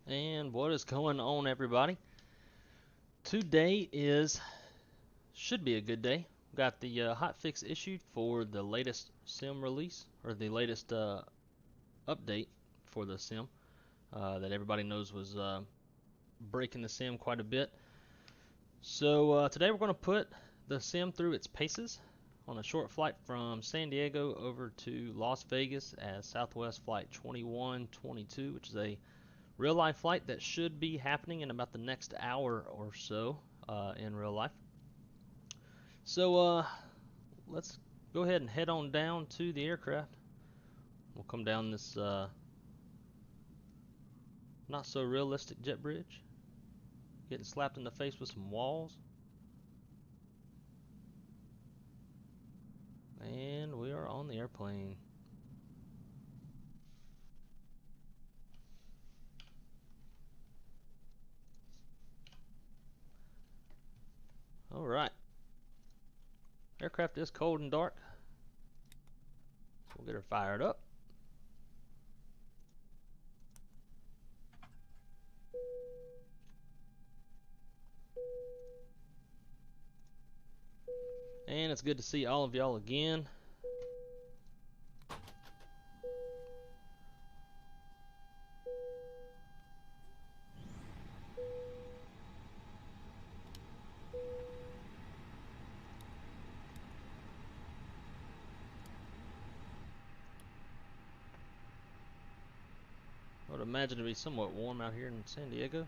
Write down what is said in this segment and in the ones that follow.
And what is going on, everybody? Today should be a good day. Got the hotfix issued for the latest sim release, or the latest update for the sim that everybody knows was breaking the sim quite a bit. So today we're going to put the sim through its paces on a short flight from San Diego over to Las Vegas as Southwest Flight 2122, which is a real life flight that should be happening in about the next hour or so in real life. So let's go ahead and head on down to the aircraft. We'll come down this not so realistic jet bridge, getting slapped in the face with some walls. And we are on the airplane. Alright. Aircraft is cold and dark, so we'll get her fired up. And it's good to see all of y'all again. I would imagine it to be somewhat warm out here in San Diego.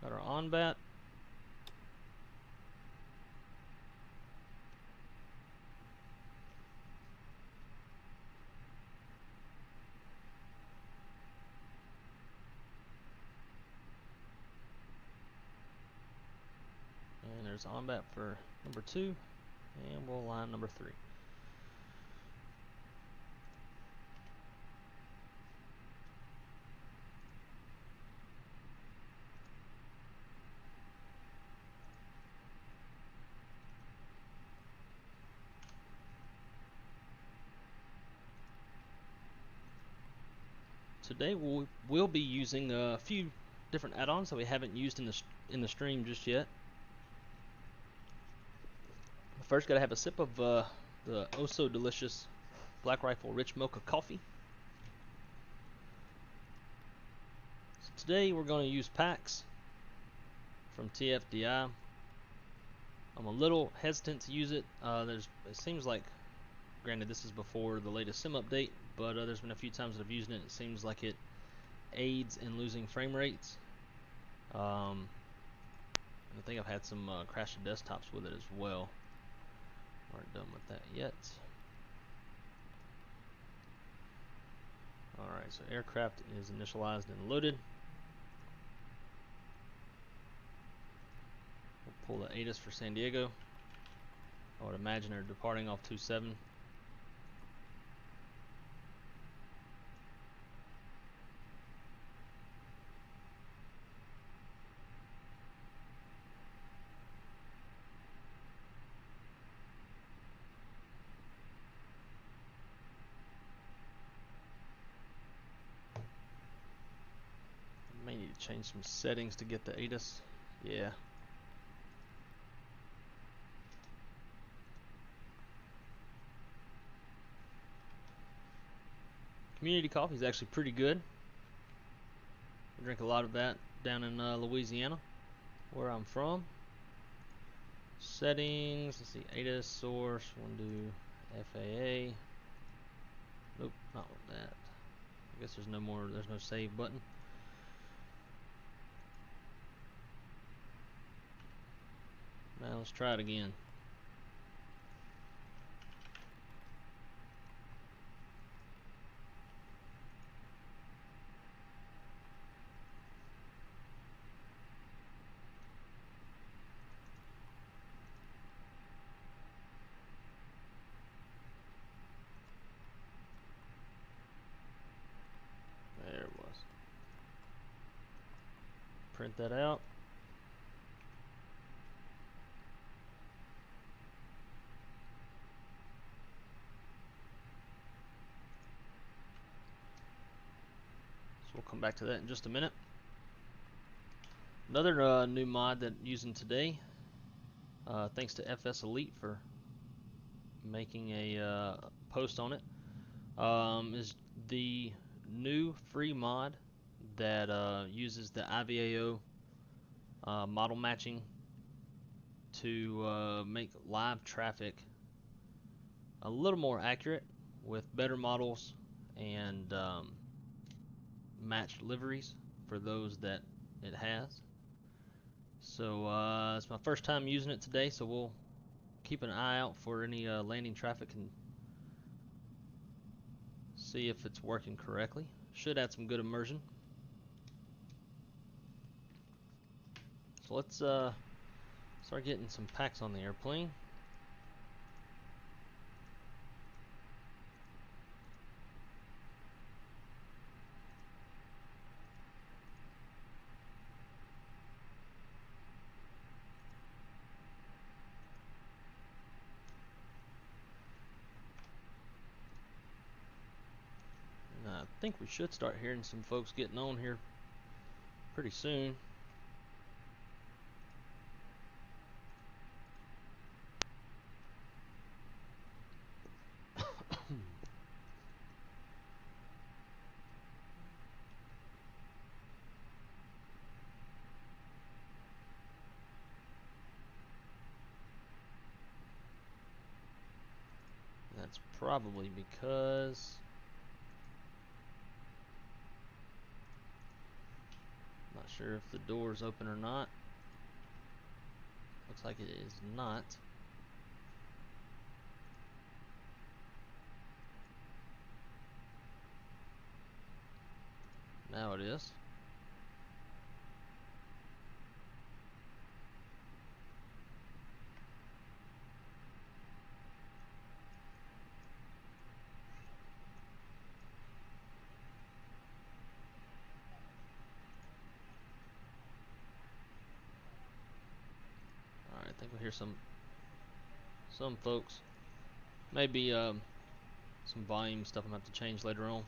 Got our on-bat. There's on-bat for number 2, and we'll line number 3. Today we'll be using a few different add-ons that we haven't used in the stream just yet. First, gotta have a sip of the oh so delicious Black Rifle Rich Mocha Coffee. So today we're going to use packs from TFDI. I'm a little hesitant to use it. It seems like, granted this is before the latest sim update, but there's been a few times that I've used it and it seems like it aids in losing frame rates. I think I've had some crash desktops with it as well. We aren't done with that yet. Alright, so aircraft is initialized and loaded. We'll pull the Addons for San Diego. I would imagine they're departing off 27. May need to change some settings to get the Addons. Yeah. Community coffee is actually pretty good. I drink a lot of that down in Louisiana, where I'm from. Settings, let's see, Addons source, want to do FAA. Nope, not with that. I guess there's no save button. Now let's try it again. There it was. Print that out. We'll come back to that in just a minute. Another new mod that I'm using today, thanks to FS Elite for making a post on it, is the new free mod that uses the IVAO model matching to make live traffic a little more accurate with better models and matched liveries for those that it has. So it's my first time using it today, so we'll keep an eye out for any landing traffic and see if it's working correctly. Should add some good immersion. So let's start getting some packs on the airplane. I think we should start hearing some folks getting on here pretty soon. That's probably because not sure if the door is open or not. Looks like it is not. Now it is. some folks. Maybe some volume stuff I'm gonna have to change later on.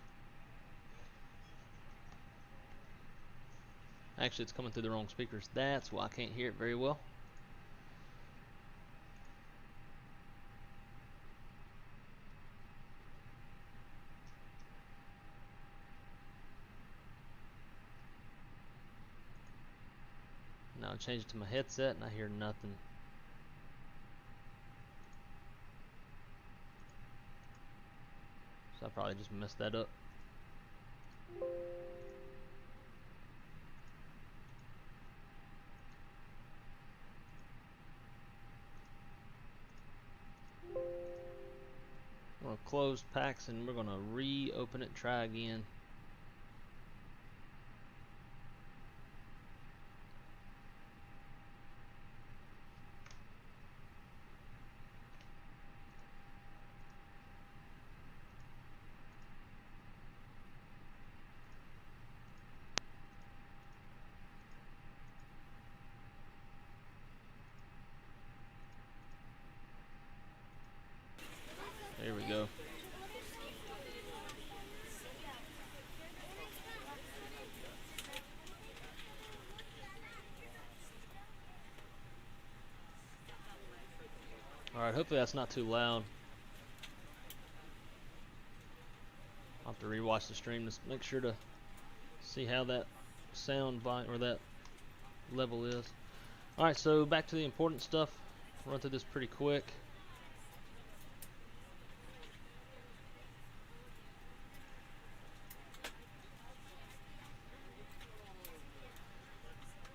Actually, it's coming through the wrong speakers. That's why I can't hear it very well. Now I change it to my headset and I hear nothing. So I probably just messed that up. I'm going to close packs and we're going to reopen it, try again. There we go. Alright, hopefully that's not too loud. I'll have to rewatch the stream to make sure to see how that sound volume or that level is. Alright, so back to the important stuff. Run through this pretty quick.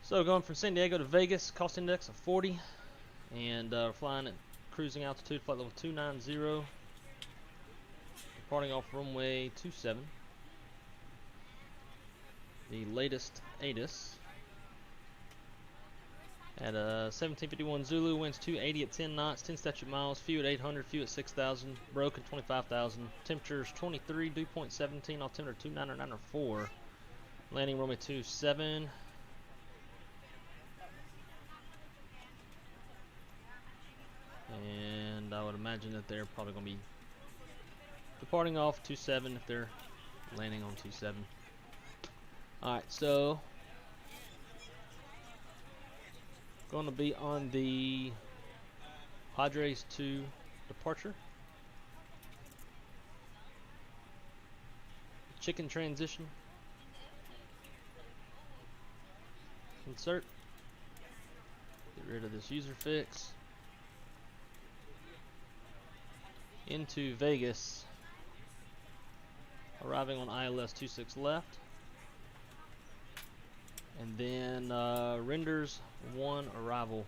So going from San Diego to Vegas, cost index of 40, and flying at cruising altitude, flight level 290, departing off runway 27. The latest Addons at 1751 Zulu, winds 280 at 10 knots, 10 statute miles, few at 800, few at 6,000, broken 25,000, temperatures 23, dew point 17, altimeter 29904, landing runway 27. And I would imagine that they're probably going to be departing off 27 if they're landing on 27. Alright, so going to be on the Padres 2 departure. Chicken transition. Insert. Get rid of this user fix. Into Vegas, arriving on ILS 26 left, and then renders 1 arrival.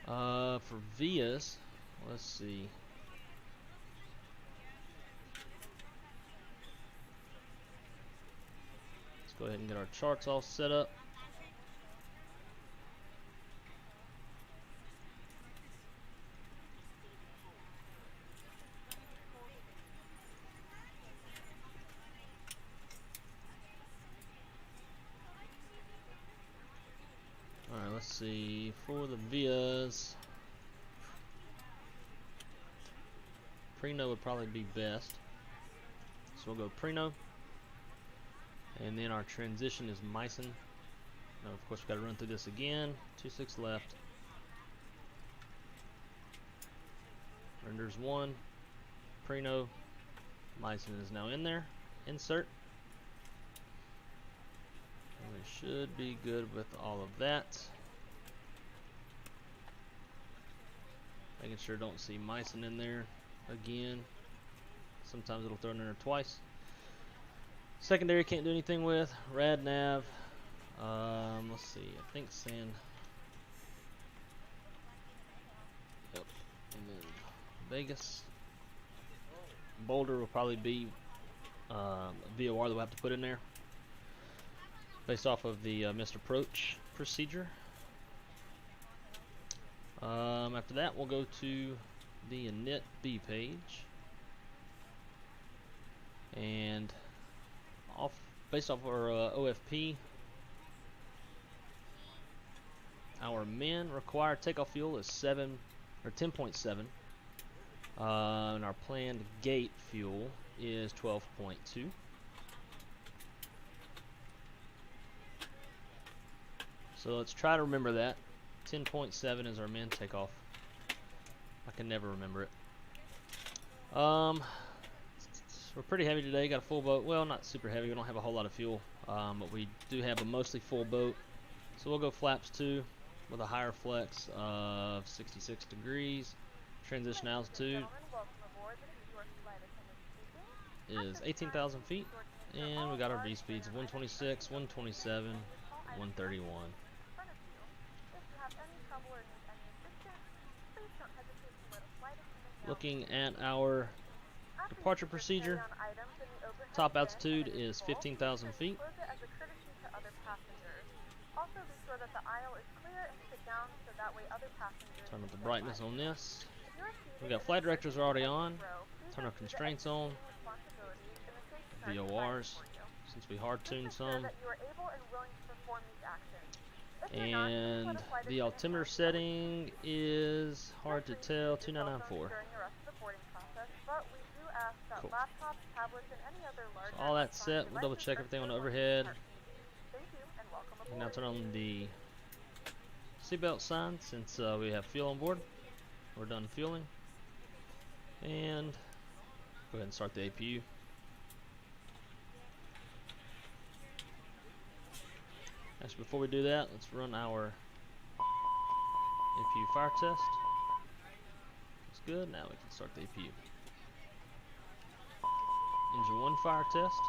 For Vias, let's see. Go ahead and get our charts all set up. Alright, let's see. For the Vias, Preno would probably be best. So we'll go Preno. And then our transition is Myson. Now, of course, we've got to run through this again. 26 left. Renders 1. Preno. Myson is now in there. Insert. And we should be good with all of that. Making sure I don't see Myson in there again. Sometimes it'll throw it in there twice. Secondary can't do anything with. Rad nav. Let's see. I think San. Yep. And then Vegas. Boulder will probably be VOR that we'll have to put in there, based off of the missed approach procedure. After that, we'll go to the init B page. And based off our OFP, our min required takeoff fuel is 10.7, and our planned gate fuel is 12.2. So let's try to remember that. 10.7 is our min takeoff. I can never remember it. We're pretty heavy today. Got a full boat. Well, not super heavy. We don't have a whole lot of fuel, but we do have a mostly full boat. So we'll go flaps 2 with a higher flex of 66 degrees. Transition altitude is 18,000 feet, and we got our V speeds of 126, 127, 131. Looking at our departure procedure, top altitude is 15,000 feet. Turn up the brightness on this. We got flight directors are already on. Turn our constraints on. VORs, since we hard tuned some. And the altimeter setting is hard to tell, 2994. Cool. So all that's set. We'll double check everything on the overhead. And now turn on the seatbelt sign since we have fuel on board. We're done fueling. And go ahead and start the APU. Actually, before we do that, let's run our APU fire test. That's good. Now we can start the APU. Engine 1 fire test.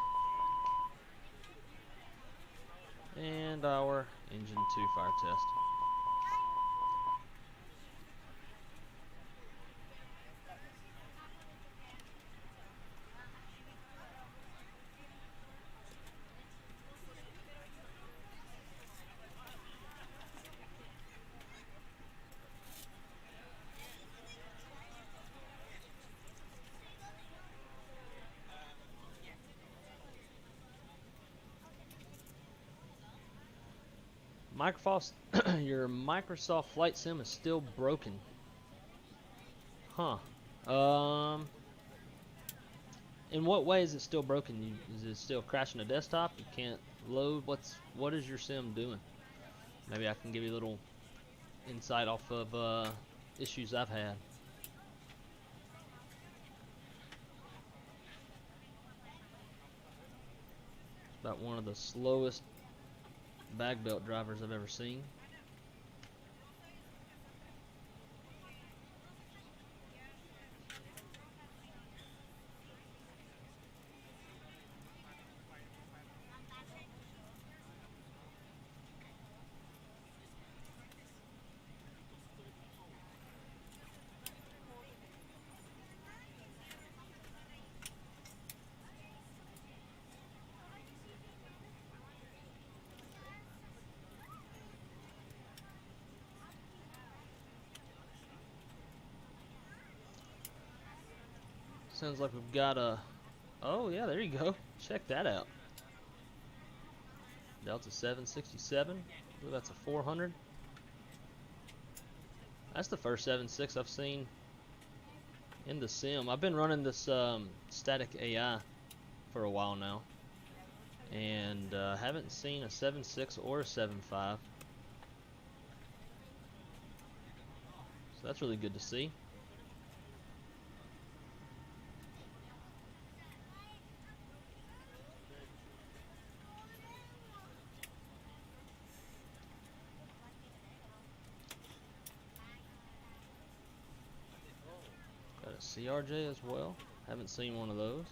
And our engine 2 fire test. Your Microsoft Flight Sim is still broken. Huh. In what way is it still broken? Is it still crashing the desktop? You can't load? What is your sim doing? Maybe I can give you a little insight off of issues I've had. It's about one of the slowest bag belt drivers I've ever seen. Sounds like we've got a... Oh yeah, there you go. Check that out. Delta 767. Ooh, that's a 400. That's the first 7.6 I've seen in the sim. I've been running this static AI for a while now, and haven't seen a 7.6 or a 7.5. So that's really good to see. Got a CRJ as well. Haven't seen one of those.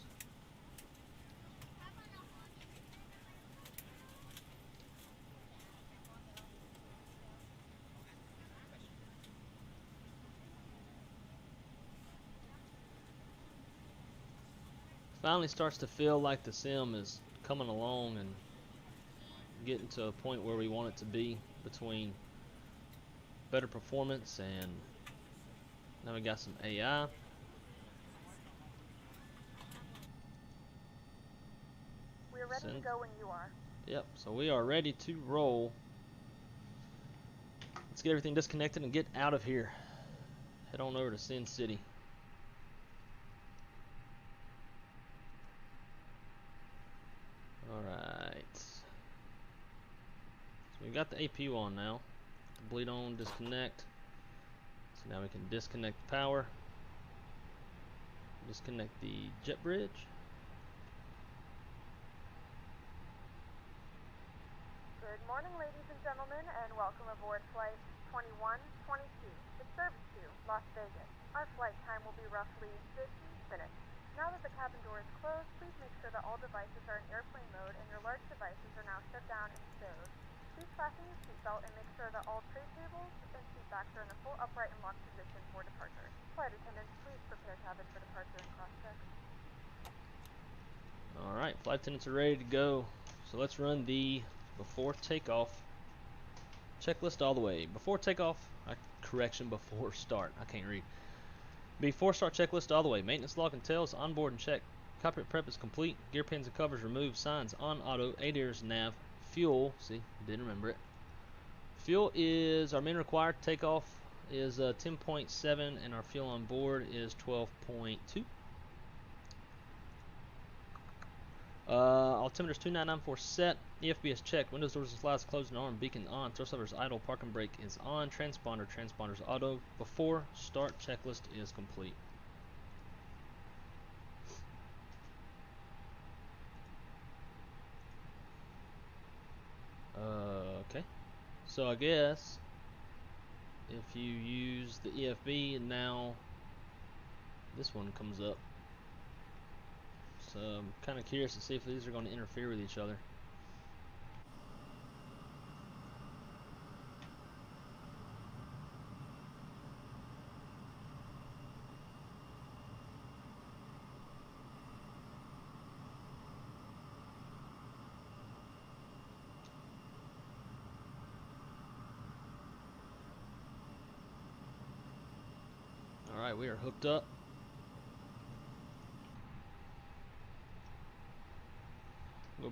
Finally starts to feel like the sim is coming along and getting to a point where we want it to be, between better performance and now we got some AI. ready to go when you are. Yep, so we are ready to roll. Let's get everything disconnected and get out of here. Head on over to Sin City. Alright. So we got the APU on now. The bleed on, disconnect. So now we can disconnect the power. Disconnect the jet bridge. Good morning, ladies and gentlemen, and welcome aboard Flight 2122 to service to Las Vegas. Our flight time will be roughly 50 minutes. Now that the cabin door is closed, please make sure that all devices are in airplane mode and your large devices are now shut down and stowed. Please fasten your seatbelt and make sure that all tray tables and seat backs are in the full upright and locked position for departure. Flight attendants, please prepare cabin for departure and cross-check. Alright, flight attendants are ready to go. So let's run the before takeoff checklist all the way. Before takeoff, correction, before start. I can't read. Before start checklist all the way. Maintenance log and tails on board and check. Cockpit prep is complete. Gear pins and covers removed. Signs on auto. ADIRS nav. Fuel. See, didn't remember it. Fuel is our main required. Takeoff is 10.7 and our fuel on board is 12.2. Altimeter's 2994 set. EFB is checked. Windows, doors, and slides closed and arm. Beacon on. Thrust levers idle. Parking brake is on. Transponder's auto. Before start checklist is complete. Okay. So I guess if you use the EFB, and now this one comes up. So I'm kind of curious to see if these are going to interfere with each other. Alright, we are hooked up.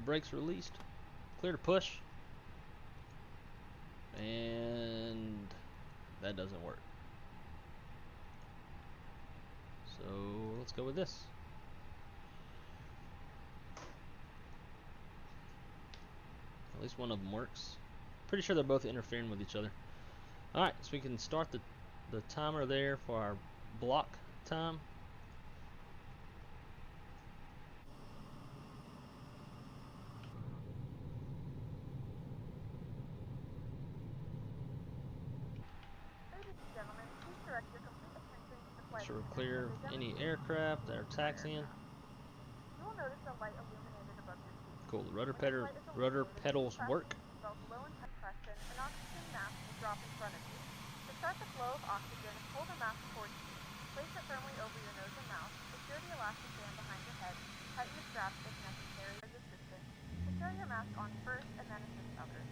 Brakes released. Clear to push. And that doesn't work. So let's go with this. At least one of them works. Pretty sure they're both interfering with each other. Alright, so we can start the timer there for our block time. So we'll clear any aircraft that are taxiing. You will notice a light illuminated above your seat. Cool. The rudder pedals work. Low and compression, an oxygen mask will drop in front of you. To start the flow of oxygen, pull the mask towards you. Place it firmly over your nose and mouth. Secure the elastic band behind your head. Tighten the straps if necessary as assistance. Secure your mask on first and then assist others.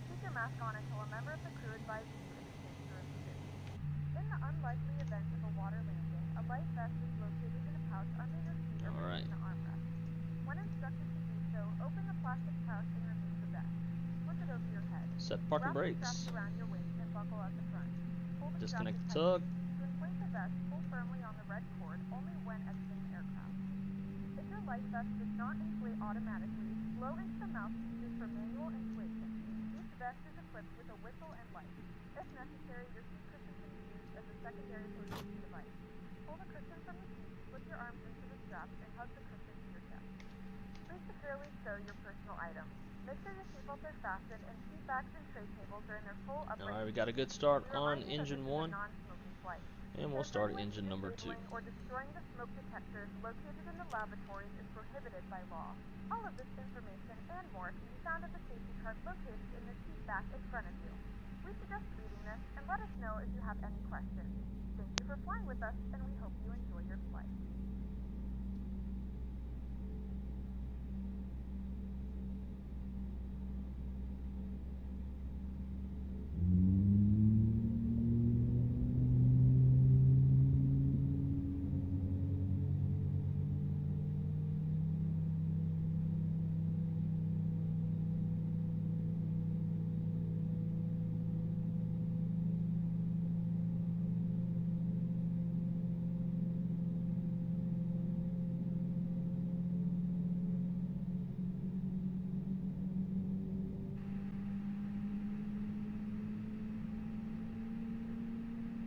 Keep your mask on until a member of the crew advises you it is safe to remove it. In the unlikely event of a water landing, a life vest is located in a pouch under your seat or between the armrest. When instructed to do so, open the plastic pouch and remove the vest. Flip it over your head. Set parking brakes. Wrap the straps around your waist and buckle at the front. Disconnect the tug. To inflate the vest, pull firmly on the red cord only when exiting the aircraft. If your life vest does not inflate automatically, blow into the mouthpieces for manual inflation. Each vest is equipped with a whistle and light. If necessary, your seat cushion can be used as a secondary flotation device. Pull the cushion from the seat, slip your arms into the straps, and hug the cushion to your chest. Please securely stow your personal items. Make sure your seatbelts are fastened and seat backs and tray tables are in their full upright. Alright, we got a good start on engine 1. And we'll start engine number 2. Or destroying the smoke detectors located in the lavatories is prohibited by law. All of this information and more can be found at the safety card located in the seat back in front of you. We suggest reading this and let us know if you have any questions. Thank you for flying with us, and we hope you enjoy your flight.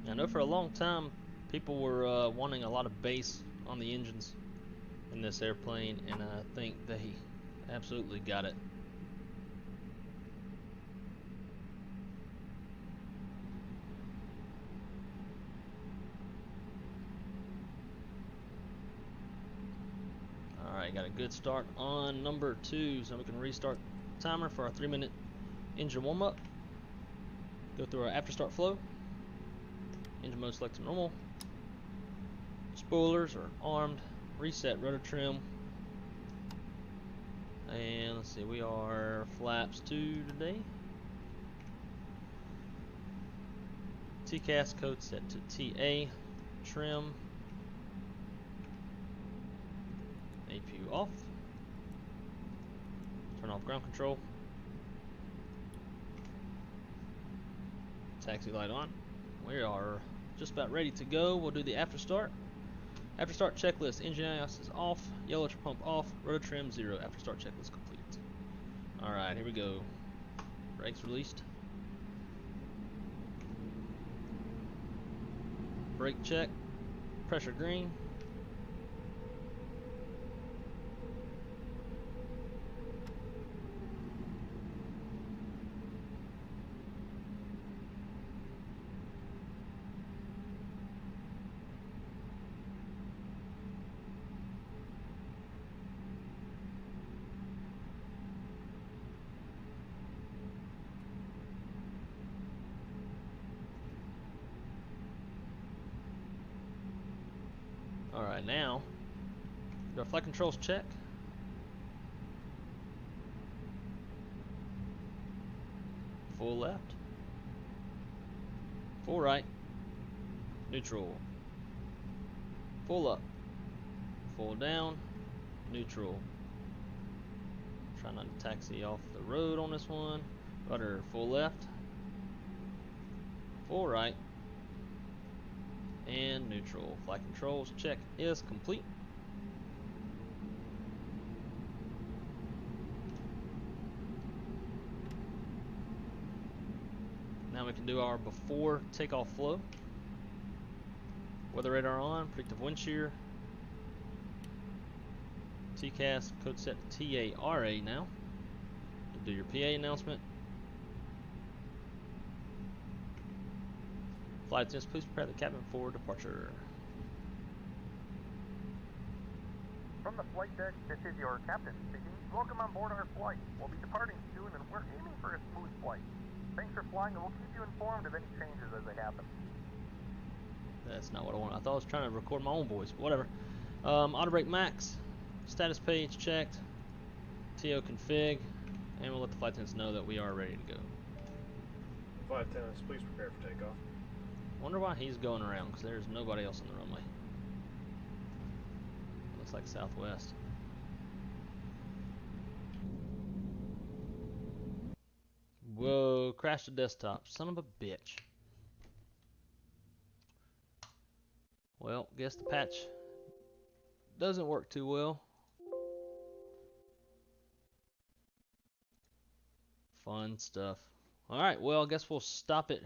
I know for a long time people were wanting a lot of bass on the engines in this airplane, and I think they absolutely got it. Alright, got a good start on number 2, so we can restart the timer for our 3-minute engine warm-up. Go through our after start flow. Engine mode select to normal. Spoilers are armed. Reset rudder trim. And let's see, we are flaps 2 today. TCAS code set to TA. Trim. APU off. Turn off ground control. Taxi light on. We are just about ready to go. We'll do the after start. After start checklist. Engine IOS is off. Yellow pump off. Rudder trim 0. After start checklist complete. Alright, here we go. Brakes released. Brake check. Pressure green. Alright, now do our flight controls check. Full left. Full right. Neutral. Full up. Full down. Neutral. Try not to taxi off the road on this one. Rudder full left. Full right. And neutral. Flight controls check is complete. Now we can do our before takeoff flow. Weather radar on, predictive wind shear. TCAS code set to TARA now. Do your PA announcement. Flight attendants, please prepare the cabin for departure. From the flight deck, this is your captain speaking. Welcome on board our flight. We'll be departing soon and we're aiming for a smooth flight. Thanks for flying and we'll keep you informed of any changes as they happen. That's not what I want. I thought I was trying to record my own voice, but whatever. Auto brake max, status page checked, TO config, and we'll let the flight attendants know that we are ready to go. Flight attendants, please prepare for takeoff. Wonder why he's going around, because there's nobody else on the runway. Looks like Southwest. Whoa, crashed the desktop. Son of a bitch. Well, guess the patch doesn't work too well. Fun stuff. Alright, well, I guess we'll stop it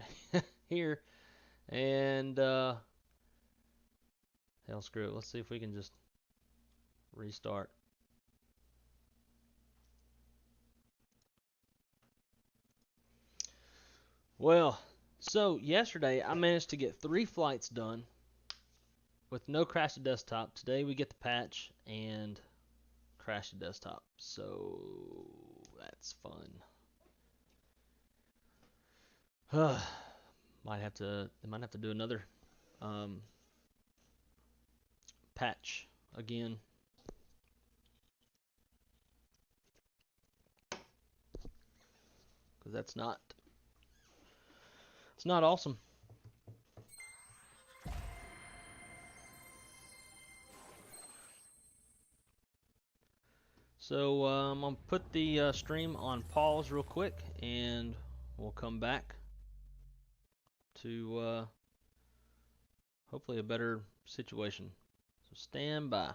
here. And, hell, screw it. Let's see if we can just restart. Well, so yesterday I managed to get 3 flights done with no crash to desktop. Today we get the patch and crash to desktop. So that's fun. They might have to do another patch again. Because it's not awesome. So I'm gonna put the stream on pause real quick, and we'll come back to hopefully a better situation. So stand by.